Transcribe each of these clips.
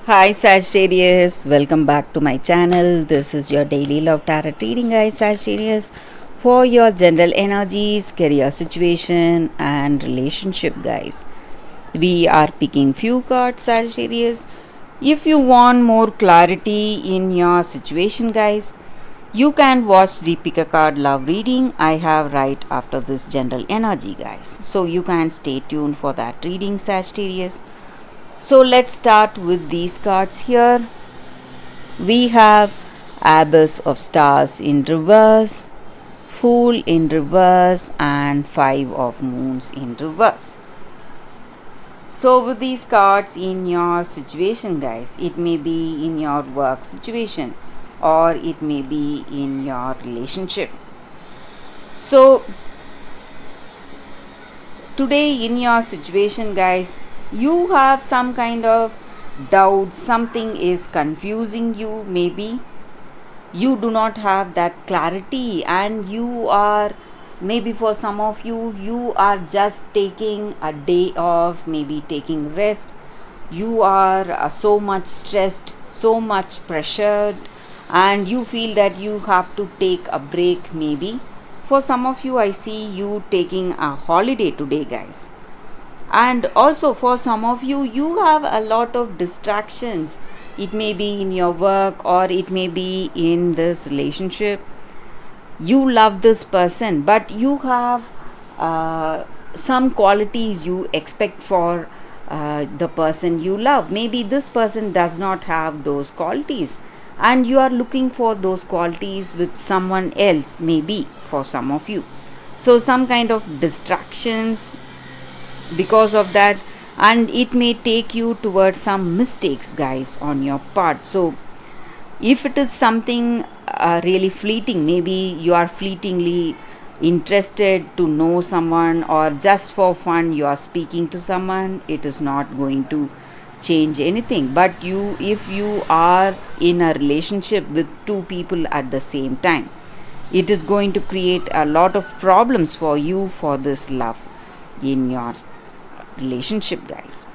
Hi Sagittarius, welcome back to my channel. This is your daily love tarot reading, guys. Sagittarius, for your general energies, career situation, and relationship, guys. We are picking few cards, Sagittarius. If you want more clarity in your situation, guys, you can watch the pick a card love reading I have right after this general energy, guys. So you can stay tuned for that reading, Sagittarius. So let's start with these cards here. We have Abyss of Stars in reverse, Fool in reverse, and Five of Moons in reverse. So with these cards in your situation, guys, it may be in your work situation or it may be in your relationship. So today in your situation, guys, you have some kind of doubt, something is confusing you, maybe you do not have that clarity, and you are, maybe for some of you, you are just taking a day off, maybe taking rest. You are so much stressed, so much pressured, and you feel that you have to take a break. Maybe for some of you, I see you taking a holiday today, guys. And also for some of you, you have a lot of distractions. It may be in your work or it may be in this relationship. You love this person, but you have some qualities you expect for the person you love. Maybe this person does not have those qualities, and you are looking for those qualities with someone else, maybe for some of you. So some kind of distractions because of that, and it may take you towards some mistakes, guys, on your part. So if it is something really fleeting, maybe you are fleetingly interested to know someone, or just for fun you are speaking to someone, it is not going to change anything. But you, if you are in a relationship with two people at the same time, it is going to create a lot of problems for you for this love in your relationship, guys.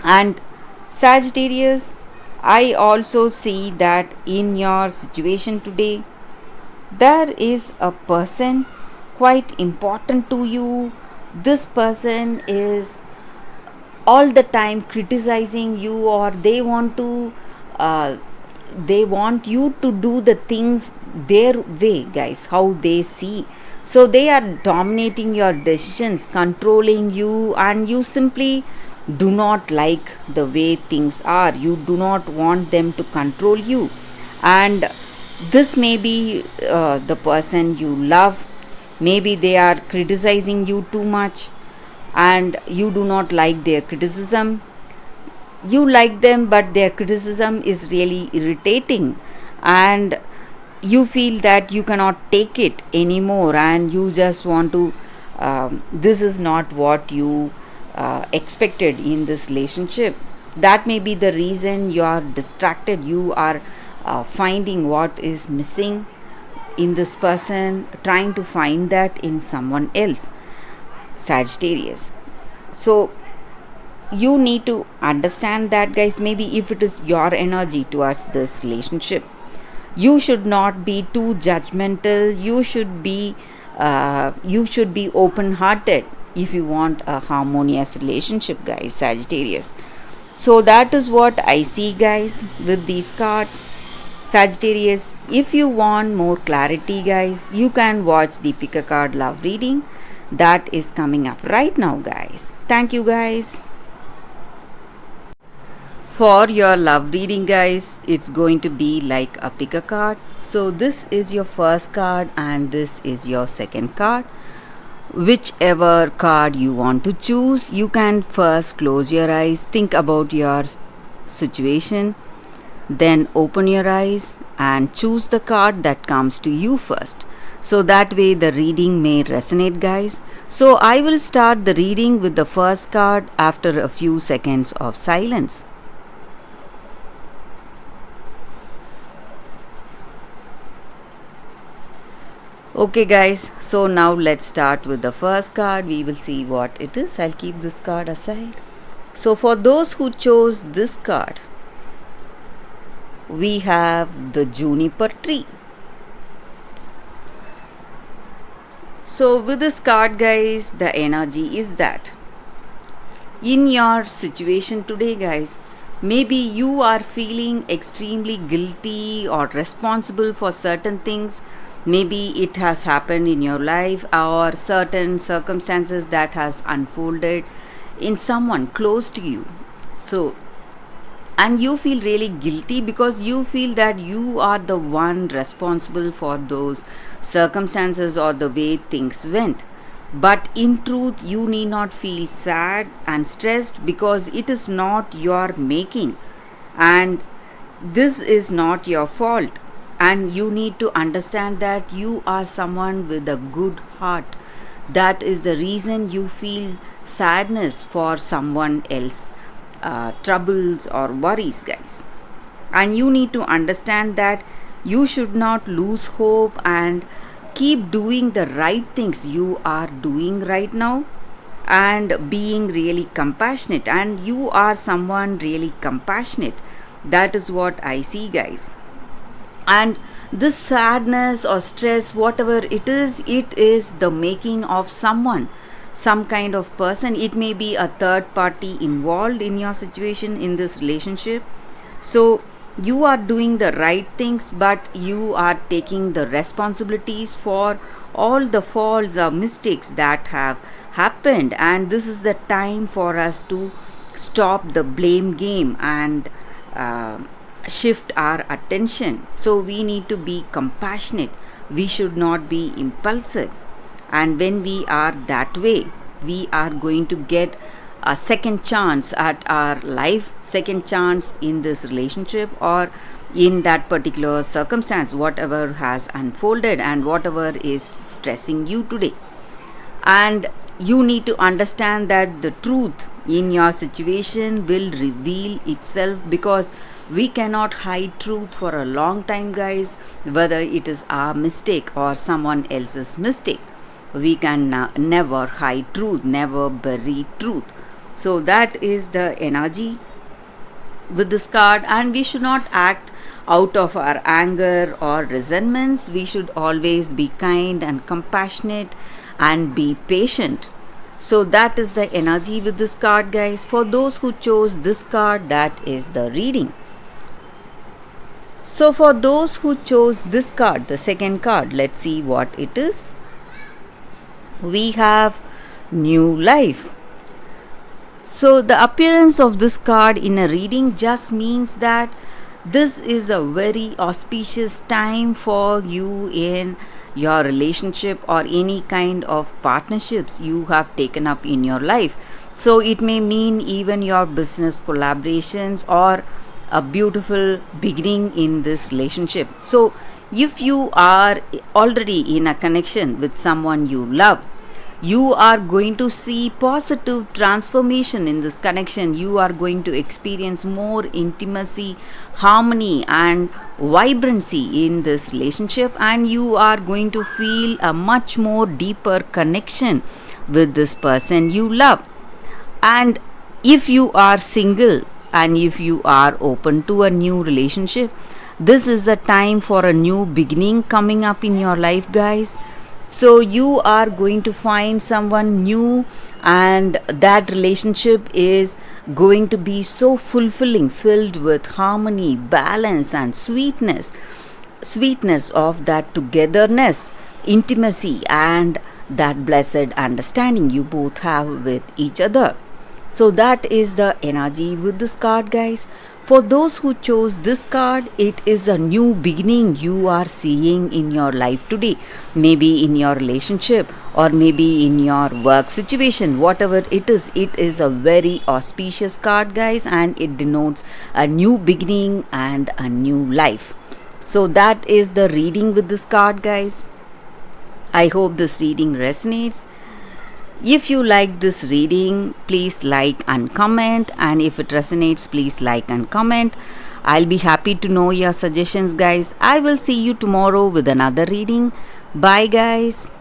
And Sagittarius, I also see that in your situation today, there is a person quite important to you. This person is all the time criticizing you, or uh, they want you to do the things their way, guys, how they see. So they are dominating your decisions, controlling you, and you simply do not like the way things are. You do not want them to control you. And this may be the person you love. Maybe they are criticizing you too much, and you do not like their criticism. You like them, but their criticism is really irritating, and you feel that you cannot take it anymore, and you just want to this is not what you expected in this relationship. That may be the reason you are distracted. You are finding what is missing in this person, trying to find that in someone else, Sagittarius. So you need to understand that, guys. Maybe if it is your energy towards this relationship, you should not be too judgmental. You should be open hearted if you want a harmonious relationship, guys, Sagittarius. So that is what I see, guys, with these cards, Sagittarius. If you want more clarity, guys, you can watch the pick a card love reading that is coming up right now, guys. Thank you, guys. For your love reading, guys, it's going to be like a pick a card. So this is your first card and this is your second card. Whichever card you want to choose, you can first close your eyes, think about your situation, then open your eyes and choose the card that comes to you first. So that way the reading may resonate, guys. So I will start the reading with the first card after a few seconds of silence. Okay, guys, so now let's start with the first card. We will see what it is. I'll keep this card aside. So for those who chose this card, we have the juniper tree. So with this card, guys, the energy is that in your situation today, guys, maybe you are feeling extremely guilty or responsible for certain things. Maybe it has happened in your life or certain circumstances that has unfolded in someone close to you. So, and you feel really guilty because you feel that you are the one responsible for those circumstances or the way things went. But in truth, you need not feel sad and stressed because it is not your making, and this is not your fault. And you need to understand that you are someone with a good heart. That is the reason you feel sadness for someone else troubles or worries, guys. And you need to understand that you should not lose hope and keep doing the right things you are doing right now and being really compassionate. And you are someone really compassionate. That is what I see, guys. And this sadness or stress, whatever it is the making of someone, some kind of person. It may be a third party involved in your situation, in this relationship. So you are doing the right things, but you are taking the responsibilities for all the faults or mistakes that have happened. And this is the time for us to stop the blame game and shift our attention. So we need to be compassionate. We should not be impulsive. And when we are that way, we are going to get a second chance at our life, second chance in this relationship or in that particular circumstance, whatever has unfolded and whatever is stressing you today. And you need to understand that the truth in your situation will reveal itself, because we cannot hide truth for a long time, guys, whether it is our mistake or someone else's mistake. We can never hide truth, never bury truth. So that is the energy with this card. And we should not act out of our anger or resentments. We should always be kind and compassionate and be patient. So that is the energy with this card, guys. For those who chose this card, that is the reading. So for those who chose this card, the second card, let's see what it is. We have new life. So the appearance of this card in a reading just means that this is a very auspicious time for you in your relationship or any kind of partnerships you have taken up in your life. So it may mean even your business collaborations or a beautiful beginning in this relationship. So if you are already in a connection with someone you love, you are going to see positive transformation in this connection. You are going to experience more intimacy, harmony and vibrancy in this relationship, and you are going to feel a much more deeper connection with this person you love. And if you are single and if you are open to a new relationship, this is the time for a new beginning coming up in your life, guys. So you are going to find someone new, and that relationship is going to be so fulfilling, filled with harmony, balance and sweetness of that togetherness, intimacy and that blessed understanding you both have with each other. So that is the energy with this card, guys. For those who chose this card, it is a new beginning you are seeing in your life today. Maybe in your relationship or maybe in your work situation, whatever it is a very auspicious card, guys, and it denotes a new beginning and a new life. So that is the reading with this card, guys. I hope this reading resonates. If you like this reading, please like and comment, and if it resonates, please like and comment. I'll be happy to know your suggestions, guys. I will see you tomorrow with another reading. Bye, guys.